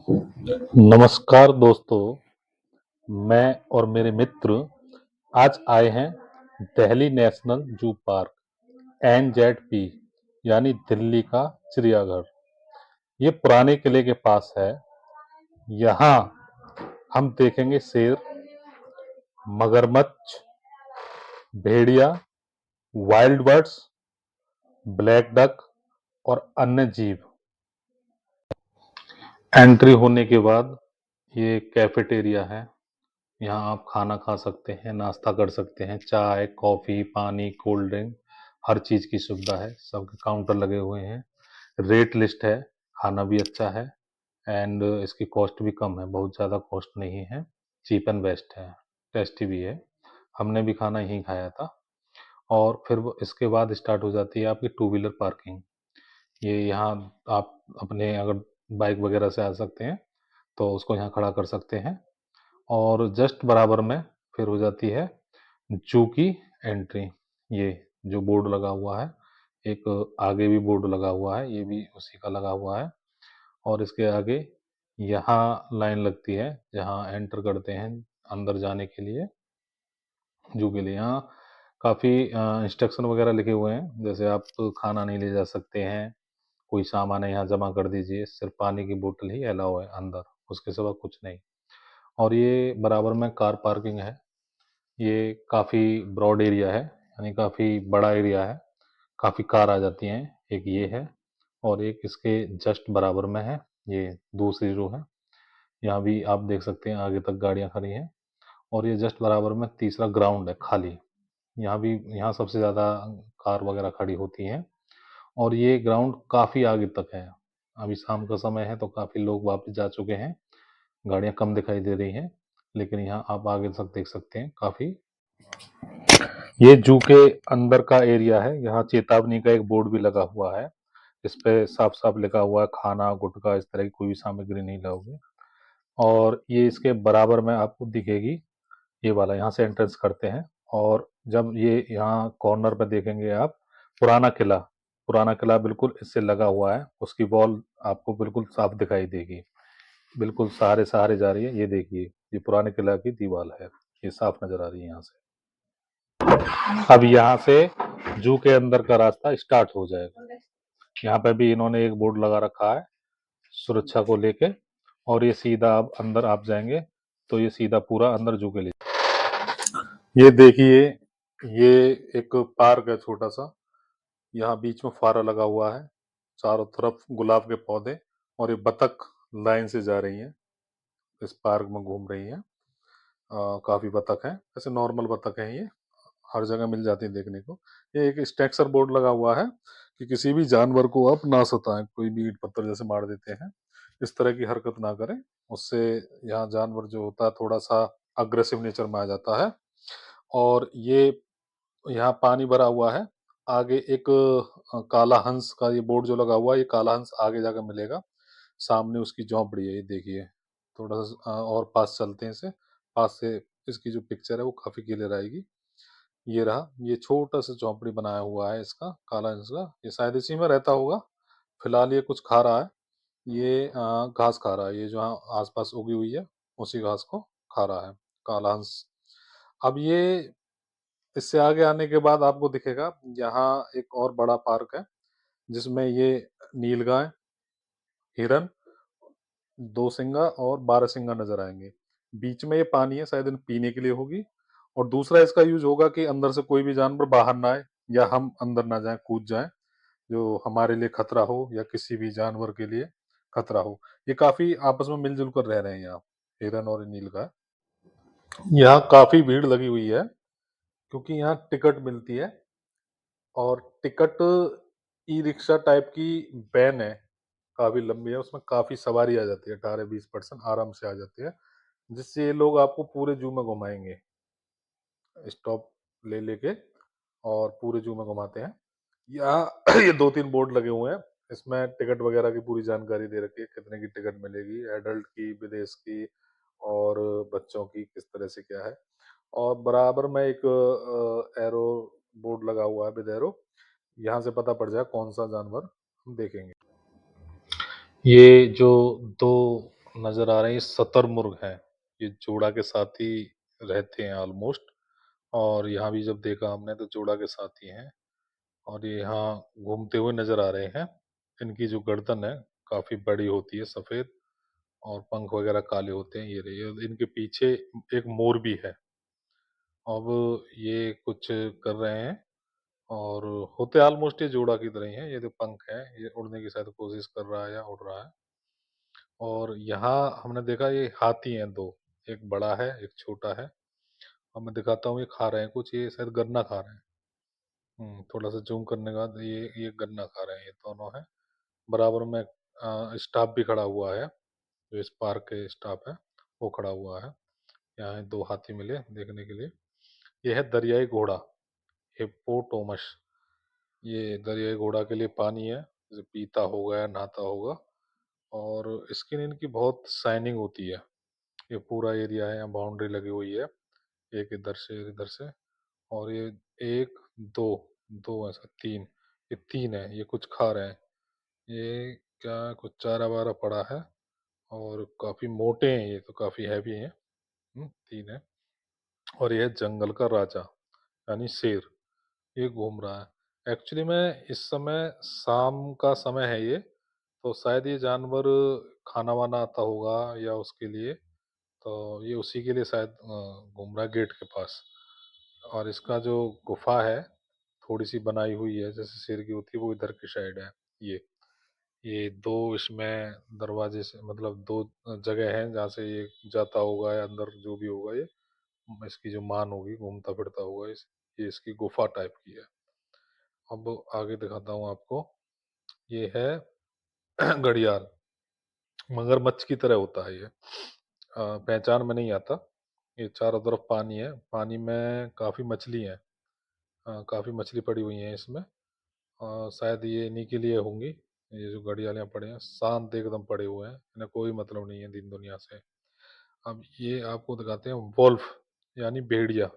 नमस्कार दोस्तों, मैं और मेरे मित्र आज आए हैं दिल्ली नेशनल जू पार्क एनजेडपी यानी दिल्ली का चिड़ियाघर। ये पुराने किले के पास है। यहाँ हम देखेंगे शेर, मगरमच्छ, भेड़िया, वाइल्ड बर्ड्स, ब्लैक डक और अन्य जीव। एंट्री होने के बाद ये कैफेटेरिया है। यहाँ आप खाना खा सकते हैं, नाश्ता कर सकते हैं, चाय, कॉफ़ी, पानी, कोल्ड ड्रिंक, हर चीज़ की सुविधा है। सबके काउंटर लगे हुए हैं। रेट लिस्ट है, खाना भी अच्छा है एंड इसकी कॉस्ट भी कम है, बहुत ज़्यादा कॉस्ट नहीं है, चीप एंड बेस्ट है, टेस्टी भी है। हमने भी खाना यहीं खाया था। और फिर वो इसके बाद स्टार्ट हो जाती है आपकी टू व्हीलर पार्किंग। ये यहाँ आप अपने अगर बाइक वगैरह से आ सकते हैं, तो उसको यहाँ खड़ा कर सकते हैं। और जस्ट बराबर में फिर हो जाती है जू की एंट्री। ये जो बोर्ड लगा हुआ है, एक आगे भी बोर्ड लगा हुआ है, ये भी उसी का लगा हुआ है। और इसके आगे यहाँ लाइन लगती है जहाँ एंटर करते हैं अंदर जाने के लिए, जू के लिए। यहाँ काफ़ी इंस्ट्रक्शन वगैरह लिखे हुए हैं, जैसे आप खाना नहीं ले जा सकते हैं, कोई सामान है यहाँ जमा कर दीजिए, सिर्फ पानी की बोतल ही अलाउ है अंदर, उसके सिवा कुछ नहीं। और ये बराबर में कार पार्किंग है। ये काफ़ी ब्रॉड एरिया है, यानी काफ़ी बड़ा एरिया है, काफ़ी कार आ जाती हैं। एक ये है और एक इसके जस्ट बराबर में है, ये दूसरी रो है। यहाँ भी आप देख सकते हैं आगे तक गाड़ियाँ खड़ी हैं। और ये जस्ट बराबर में तीसरा ग्राउंड है खाली। यहाँ सबसे ज़्यादा कार वगैरह खड़ी होती हैं। और ये ग्राउंड काफ़ी आगे तक है। अभी शाम का समय है तो काफ़ी लोग वापस जा चुके हैं, गाड़ियाँ कम दिखाई दे रही हैं, लेकिन यहाँ आप आगे तक देख सकते हैं काफ़ी। ये जू के अंदर का एरिया है। यहाँ चेतावनी का एक बोर्ड भी लगा हुआ है, इस पे साफ साफ लिखा हुआ है खाना गुटखा इस तरह की कोई भी सामग्री नहीं लाओगे। और ये इसके बराबर में आपको दिखेगी ये वाला, यहाँ से एंट्रेंस करते हैं। और जब ये यहाँ कॉर्नर पे देखेंगे आप, पुराना किला, पुराना किला बिल्कुल इससे लगा हुआ है, उसकी वॉल आपको बिल्कुल साफ दिखाई देगी, बिल्कुल सहारे सहारे जा रही है। ये देखिए, ये पुराने किला की दीवार है, ये साफ नजर आ रही है यहाँ से। अब यहाँ से जू के अंदर का रास्ता स्टार्ट हो जाएगा। यहाँ पे भी इन्होंने एक बोर्ड लगा रखा है सुरक्षा को लेके। और ये सीधा अब अंदर आप जाएंगे तो ये सीधा पूरा अंदर जू के लिए। ये देखिए, ये एक पार्क है छोटा सा। यहाँ बीच में फुहारा लगा हुआ है, चारों तरफ गुलाब के पौधे, और ये बतख लाइन से जा रही हैं, इस पार्क में घूम रही हैं। काफी बतख हैं, ऐसे नॉर्मल बतख हैं ये, हर जगह मिल जाती है देखने को। ये एक स्ट्रक्चर बोर्ड लगा हुआ है कि किसी भी जानवर को आप ना सताएं, कोई भी ईंट पत्थर जैसे मार देते हैं, इस तरह की हरकत ना करें। उससे यहाँ जानवर जो होता है थोड़ा सा अग्रेसिव नेचर में आ जाता है। और ये यहाँ पानी भरा हुआ है। आगे एक काला हंस का ये बोर्ड जो लगा हुआ है, ये काला हंस आगे जाकर मिलेगा, सामने उसकी झोंपड़ी है, ये देखिए। थोड़ा सा और पास चलते हैं इसे, पास से इसकी जो पिक्चर है वो काफी क्लियर आएगी। ये रहा, ये छोटा सा झोंपड़ी बनाया हुआ है इसका, काला हंस का, ये शायद इसी में रहता होगा। फिलहाल ये कुछ खा रहा है, ये घास खा रहा है, ये जो आसपास उगी हुई है उसी घास को खा रहा है काला हंस। अब ये इससे आगे आने के बाद आपको दिखेगा यहाँ एक और बड़ा पार्क है, जिसमें ये नीलगाय, हिरन, दो सिंगा और बारहसिंगा नजर आएंगे। बीच में ये पानी है, शायद इन पीने के लिए होगी। और दूसरा इसका यूज होगा कि अंदर से कोई भी जानवर बाहर ना आए, या हम अंदर ना जाएं, कूद जाएं, जो हमारे लिए खतरा हो या किसी भी जानवर के लिए खतरा हो। ये काफी आपस में मिलजुल कर रह रहे हैं यहाँ, हिरन और नीलगाय। यहाँ काफी भीड़ लगी हुई है, क्योंकि यहाँ टिकट मिलती है। और टिकट ई रिक्शा टाइप की वैन है, काफी लंबी है, उसमें काफी सवारी आ जाती है, 18-20% आराम से आ जाती है, जिससे ये लोग आपको पूरे जू में घुमाएंगे, स्टॉप ले लेके और पूरे जू में घुमाते हैं। यहाँ ये 2-3 बोर्ड लगे हुए हैं, इसमें टिकट वगैरह की पूरी जानकारी दे रखी है, कितने की टिकट मिलेगी, एडल्ट की, विदेश की, और बच्चों की किस तरह से क्या है। और बराबर में एक एरो बोर्ड लगा हुआ है विद एरो, यहाँ से पता पड़ जाए कौन सा जानवर हम देखेंगे। ये जो दो नज़र आ रहे हैं ये शतरमुर्ग हैं। ये जोड़ा के साथ ही रहते हैं ऑलमोस्ट। और यहाँ भी जब देखा हमने तो जोड़ा के साथ ही हैं। और ये यहाँ घूमते हुए नज़र आ रहे हैं। इनकी जो गर्दन है काफ़ी बड़ी होती है, सफ़ेद, और पंख वगैरह काले होते हैं। ये रही, इनके पीछे एक मोर भी है। अब ये कुछ कर रहे हैं, और होते ऑलमोस्ट ये जोड़ा की तरह ही हैं। ये जो पंख है ये उड़ने की शायद कोशिश कर रहा है या उड़ रहा है। और यहाँ हमने देखा ये हाथी हैं दो, एक बड़ा है एक छोटा है। अब मैं दिखाता हूँ ये खा रहे हैं कुछ, ये शायद गन्ना खा रहे हैं। थोड़ा सा जूम करने के बाद ये गन्ना खा रहे हैं, ये दोनों हैं। बराबर में स्टाफ भी खड़ा हुआ है, जो इस पार्क के स्टाफ है वो खड़ा हुआ है। यहाँ दो हाथी मिले देखने के लिए। ये है दरियाई घोड़ा, हिप्पोपोटामस। ये दरियाई घोड़ा के लिए पानी है, जैसे पीता होगा या नहाता होगा। और स्किन इनकी बहुत शाइनिंग होती है। ये पूरा एरिया है, यहाँ बाउंड्री लगी हुई है, एक इधर से। और ये एक, दो, दो ऐसा तीन, ये तीन है, ये कुछ खा रहे हैं। ये क्या कुछ चारा वारा पड़ा है। और काफी मोटे हैं, ये तो काफी हैवी हैं। तीन है। और ये है जंगल का राजा, यानी शेर, ये घूम रहा है। एक्चुअली में इस समय शाम का समय है ये, तो शायद ये जानवर खाना वाना आता होगा या उसके लिए, तो ये उसी के लिए शायद घूम रहा है गेट के पास। और इसका जो गुफा है थोड़ी सी बनाई हुई है जैसे शेर की होती है, वो इधर की साइड है। ये ये दो इसमें दरवाजे से, मतलब दो जगह हैं जहाँ से ये जाता होगा या अंदर जो भी होगा, ये इसकी जो मान होगी घूमता फिरता होगा। ये इसकी गुफा टाइप की है। अब आगे दिखाता हूँ आपको। ये है घड़ियाल, मगरमच्छ की तरह होता है ये। पहचान में नहीं आता। ये चारों तरफ पानी है, पानी में काफी मछली है। काफी मछली पड़ी हुई है इसमें। शायद ये इन्हीं के लिए होंगी। ये जो घड़ियाल यहाँ पड़े हैं शांत एकदम पड़े हुए हैं, इन्हें कोई मतलब नहीं है दिन दुनिया से। अब ये आपको दिखाते हैं वोल्फ, यानी भेड़िया।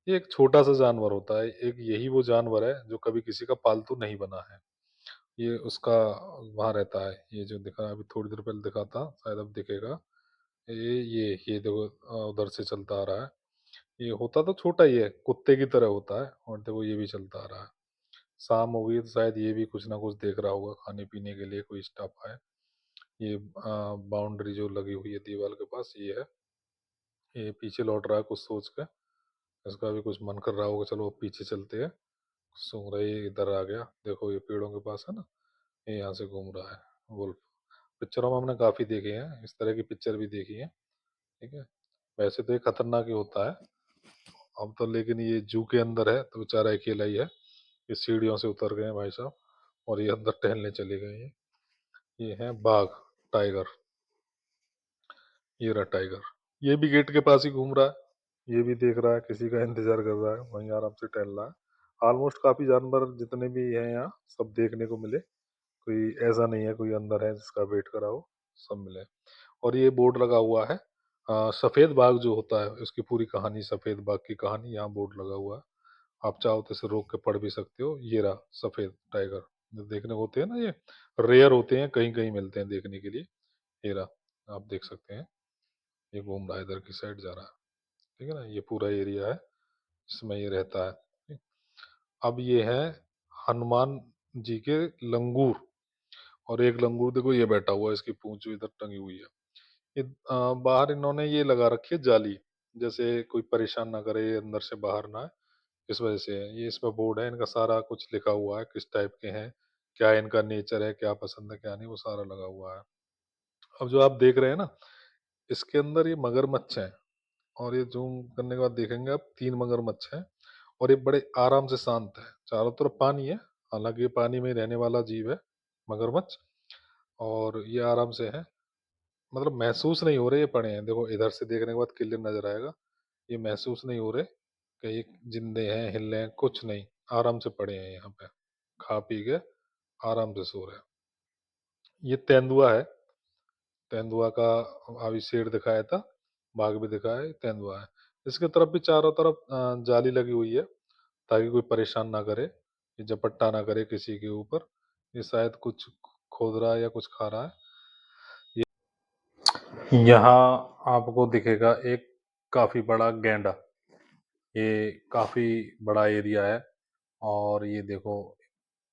ये एक छोटा सा जानवर होता है, एक यही वो जानवर है जो कभी किसी का पालतू नहीं बना है। ये उसका वहाँ रहता है, ये जो दिखा अभी थोड़ी देर पहले दिखा था, शायद अब दिखेगा। ये देखो उधर से चलता आ रहा है। ये होता तो छोटा ही है, कुत्ते की तरह होता है, और देखो ये भी चलता आ रहा है। शाम हो गई तो शायद ये भी कुछ ना कुछ देख रहा होगा, खाने पीने के लिए कोई स्टफ है। ये बाउंड्री जो लगी हुई है दीवार के पास ये है। ये पीछे लौट रहा है कुछ सोच के, इसका भी कुछ मन कर रहा होगा, चलो अब पीछे चलते हैं। सूंघ रहा है, ये इधर आ गया, देखो ये पेड़ों के पास है ना, ये यहाँ से घूम रहा है वुल्फ। पिक्चरों में हमने काफी देखे हैं, इस तरह की पिक्चर भी देखी है। ठीक है, वैसे तो ये खतरनाक ही होता है। अब तो लेकिन ये जू के अंदर है तो बेचारा अकेला ही है। ये सीढ़ियों से उतर गए हैं भाई साहब, और ये अंदर टहलने चले गए हैं। ये है बाघ, टाइगर। ये रहा टाइगर, ये भी गेट के पास ही घूम रहा है। ये भी देख रहा है, किसी का इंतजार कर रहा है, वहीं आराम से टहल रहा है। ऑलमोस्ट काफी जानवर जितने भी हैं यहाँ सब देखने को मिले। कोई ऐसा नहीं है कोई अंदर है जिसका वेट करा हो, सब मिले। और ये बोर्ड लगा हुआ है, सफेद बाघ जो होता है उसकी पूरी कहानी, सफेद बाघ की कहानी, यहाँ बोर्ड लगा हुआ है। आप चाहो तो इसे रोक के पढ़ भी सकते हो। ये रहा सफेद टाइगर, जो देखने को होते हैं ना, ये रेयर होते हैं, कहीं कहीं मिलते हैं देखने के लिए। ये रहा, आप देख सकते हैं, ये घूम रहा है इधर की साइड जा रहा है। ठीक है ना, ये पूरा एरिया है जिसमें ये रहता है। ठीक? अब ये है हनुमान जी के लंगूर। और एक लंगूर देखो ये बैठा हुआ है, इसकी पूंछ जो इधर टंगी हुई है। ये बाहर इन्होंने ये लगा रखी है जाली, जैसे कोई परेशान ना करे, ये अंदर से बाहर ना आए, इस वजह से है। ये इसमें बोर्ड है, इनका सारा कुछ लिखा हुआ है, किस टाइप के हैं, क्या इनका नेचर है, क्या पसंद है क्या नहीं, वो सारा लगा हुआ है। अब जो आप देख रहे हैं ना, इसके अंदर ये मगरमच्छ है। और ये जूम करने के बाद देखेंगे आप, तीन मगरमच्छ हैं। और ये बड़े आराम से शांत है, चारों तरफ पानी है, हालांकि ये पानी में रहने वाला जीव है मगरमच्छ। और ये आराम से है, मतलब महसूस नहीं हो रहे ये पड़े हैं। देखो इधर से देखने के बाद क्लियर नजर आएगा, ये महसूस नहीं हो रहे कि ये जिंदे हैं, हिल रहे हैं, कुछ नहीं, आराम से पड़े हैं यहाँ पे, खा पी के आराम से सो रहे हैं। ये तेंदुआ है, तेंदुआ का अभी शेर दिखाया था, बाघ भी दिखाया है, तेंदुआ है। इसके तरफ भी चारों तरफ जाली लगी हुई है, ताकि कोई परेशान ना करे, ये झपट्टा ना करे किसी के ऊपर। ये शायद कुछ खोद रहा है या कुछ खा रहा है। ये यहाँ आपको दिखेगा एक काफी बड़ा गैंडा। ये काफी बड़ा एरिया है और ये देखो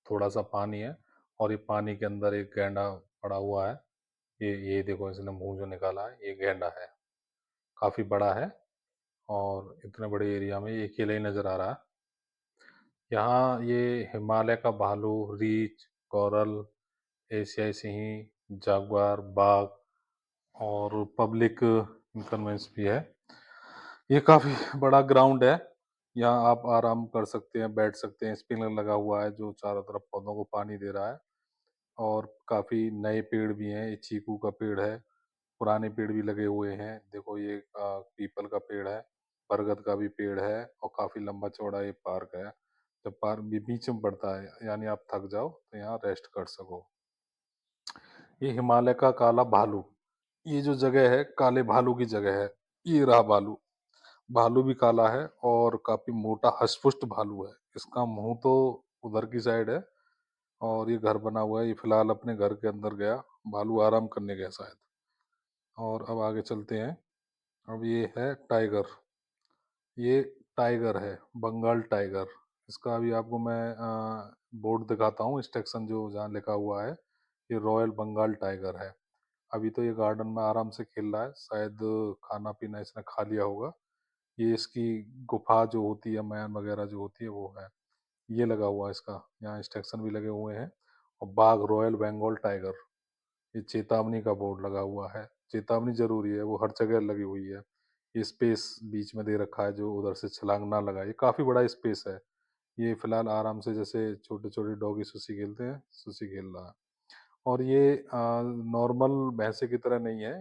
थोड़ा सा पानी है और ये पानी के अंदर एक गैंडा पड़ा हुआ है। ये देखो इसने मुंह जो निकाला है ये गैंडा है। काफी बड़ा है और इतने बड़े एरिया में ये अकेले ही नजर आ रहा है। यहाँ ये हिमालय का भालू, रीछ, गौरल, एशियाई सिंह, जागुआर, बाघ और पब्लिक कन्वेंस भी है। ये काफी बड़ा ग्राउंड है। यहाँ आप आराम कर सकते हैं, बैठ सकते हैं। स्प्रिंकलर लगा हुआ है जो चारों तरफ पौधों को पानी दे रहा है और काफी नए पेड़ भी हैं। ये चीकू का पेड़ है, पुराने पेड़ भी लगे हुए हैं। देखो ये पीपल का पेड़ है, बरगद का भी पेड़ है और काफी लंबा चौड़ा ये पार्क है। जब पार्क भी बीच में पड़ता है यानी आप थक जाओ तो यहाँ रेस्ट कर सको। ये हिमालय का काला भालू, ये जो जगह है काले भालू की जगह है। ये रहा भालू। भालू भी काला है और काफी मोटा हष्ट-पुष्ट भालू है। इसका मुंह तो उधर की साइड है और ये घर बना हुआ है। ये फिलहाल अपने घर के अंदर गया। भालू आराम करने गया शायद। और अब आगे चलते हैं। अब ये है टाइगर। ये टाइगर है, बंगाल टाइगर। इसका अभी आपको मैं बोर्ड दिखाता हूँ, इंस्ट्रक्शन जो जहाँ लिखा हुआ है। ये रॉयल बंगाल टाइगर है। अभी तो ये गार्डन में आराम से खेल रहा है, शायद खाना पीना इसने खा लिया होगा। ये इसकी गुफा जो होती है, मैन वगैरह जो होती है वो है। ये लगा हुआ है इसका, यहाँ इंस्ट्रक्शन भी लगे हुए हैं। और बाघ, रॉयल बंगाल टाइगर, ये चेतावनी का बोर्ड लगा हुआ है। चेतावनी जरूरी है, वो हर जगह लगी हुई है। ये स्पेस बीच में दे रखा है जो उधर से छलांग ना लगाए। ये काफी बड़ा स्पेस है। ये फिलहाल आराम से जैसे छोटे छोटे डॉगी सुसी खेलते हैं, सुसी खेल रहा है। और ये नॉर्मल भैंसे की तरह नहीं है।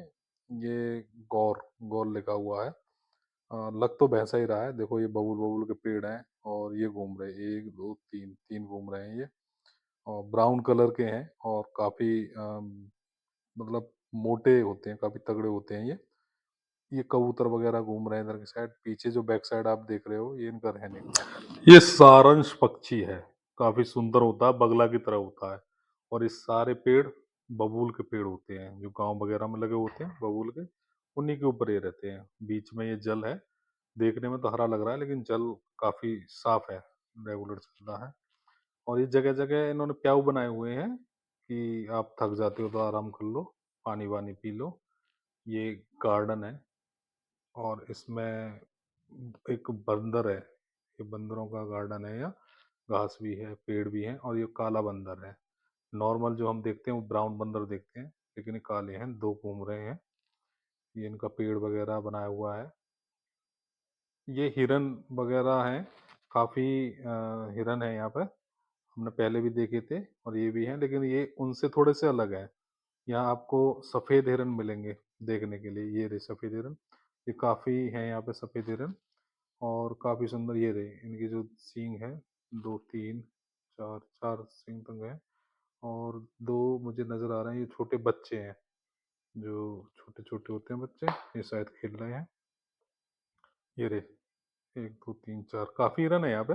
ये गौर, गौर लिखा हुआ है। लग तो भैंसा ही रहा है। देखो ये बबूल बबूल के पेड़ हैं और ये घूम रहे हैं। एक दो तीन, तीन घूम रहे हैं ये। और ब्राउन कलर के हैं और काफी मतलब मोटे होते हैं, काफी तगड़े होते हैं ये कबूतर वगैरह घूम रहे हैं इधर की साइड। पीछे जो बैक साइड आप देख रहे हो ये इनका रहने का है। ये सारंश पक्षी है, काफी सुंदर होता है, बगला की तरह होता है। और ये सारे पेड़ बबूल के पेड़ होते हैं जो गांव वगैरह में लगे होते हैं बबूल के। उन्हीं के ऊपर ये रहते हैं। बीच में ये जल है। देखने में तो हरा लग रहा है लेकिन जल काफी साफ है, रेगुलर चल रहा है। और ये जगह जगह इन्होंने प्याऊ बनाए हुए हैं कि आप थक जाते हो तो आराम कर लो, पानी वानी पी लो। ये गार्डन है और इसमें एक बंदर है। ये बंदरों का गार्डन है। या घास भी है, पेड़ भी हैं और ये काला बंदर है। नॉर्मल जो हम देखते हैं वो ब्राउन बंदर देखते हैं लेकिन ये काले हैं, दो घूम रहे हैं। ये इनका पेड़ वगैरह बनाया हुआ है। ये हिरन वगैरह हैं, काफी हिरन है यहाँ पर। हमने पहले भी देखे थे और ये भी हैं लेकिन ये उनसे थोड़े से अलग है। यहाँ आपको सफेद हिरन मिलेंगे देखने के लिए। ये रहे सफेद हिरन। ये काफी हैं यहाँ पे सफेद हिरन और काफी सुंदर। ये रहे इनके जो सींग है, दो तीन चार, चार सींग तक है। और दो मुझे नजर आ रहे हैं, ये छोटे बच्चे हैं। जो छोटे छोटे होते हैं बच्चे, ये शायद खेल रहे हैं। ये रहे एक दो तीन चार, काफी हिरन है यहाँ पे।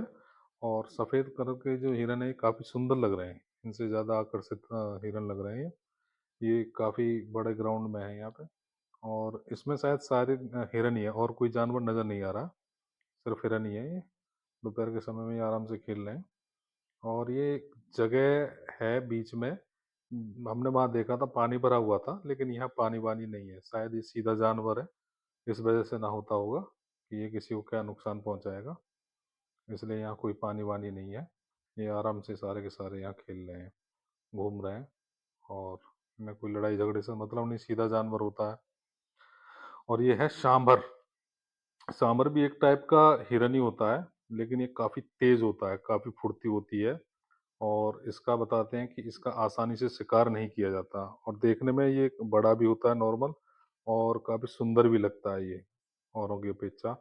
और सफेद कलर के जो हिरन है ये काफी सुंदर लग रहे हैं। इनसे ज्यादा आकर्षित हिरन लग रहे हैं ये काफी बड़े ग्राउंड में है यहाँ पे। और इसमें शायद सारे हिरन ही है और कोई जानवर नजर नहीं आ रहा। सिर्फ हिरन ही है ये। दोपहर के समय में ये आराम से खेल रहे हैं। और ये एक जगह है बीच में। हमने वहां देखा था पानी भरा हुआ था लेकिन यहाँ पानी वानी नहीं है। शायद ये सीधा जानवर है, इस वजह से ना होता होगा कि ये किसी को क्या नुकसान पहुंचाएगा। इसलिए यहाँ कोई पानी वानी नहीं है। ये आराम से सारे के सारे यहाँ खेल रहे हैं, घूम रहे हैं। और इनमें कोई लड़ाई झगड़े से मतलब नहीं, सीधा जानवर होता है। और ये है सांभर। सांभर भी एक टाइप का हिरन ही होता है लेकिन ये काफी तेज होता है, काफी फुर्ती होती है। और इसका बताते हैं कि इसका आसानी से शिकार नहीं किया जाता और देखने में ये बड़ा भी होता है नॉर्मल। और काफी सुंदर भी लगता है ये औरों की अपेक्षा।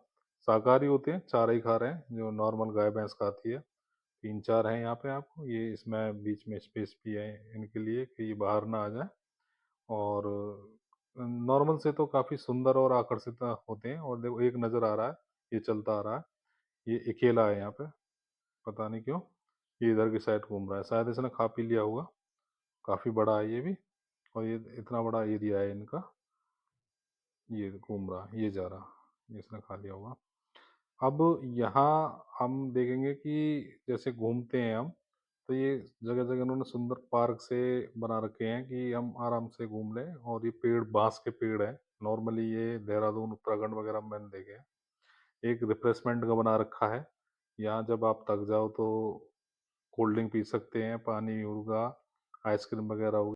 शाकाहारी होते हैं, चारा ही खा रहे हैं जो नॉर्मल गाय भैंस खाती है। तीन चार हैं यहाँ पे आपको। ये इसमें बीच में स्पेस भी है इनके लिए कि ये बाहर ना आ जाए। और नॉर्मल से तो काफी सुंदर और आकर्षित होते हैं। और देखो एक नजर आ रहा है, ये चलता आ रहा है। ये अकेला है यहाँ पे, पता नहीं क्यों। ये इधर की साइड घूम रहा है, शायद इसने खा पी लिया होगा। काफी बड़ा है ये भी। और ये इतना बड़ा एरिया है इनका। ये घूम रहा, ये जा रहा, ये इसने खा लिया होगा। अब यहाँ हम देखेंगे कि जैसे घूमते हैं हम, तो ये जगह-जगह उन्होंने सुंदर पार्क से बना रखे हैं कि हम आराम से घूम लें, और ये पेड़ बाँस के पेड़ हैं। नॉर्मली ये देहरादून, उत्तराखंड वगैरह में मैंने देखे हैं। एक रिफ्रेशमेंट का बना रखा है। यहाँ जब आप थक जाओ तो कोल्ड ड्रिंक पी सकते हैं, पानी होगा, आइसक्रीम वगैरह होगी।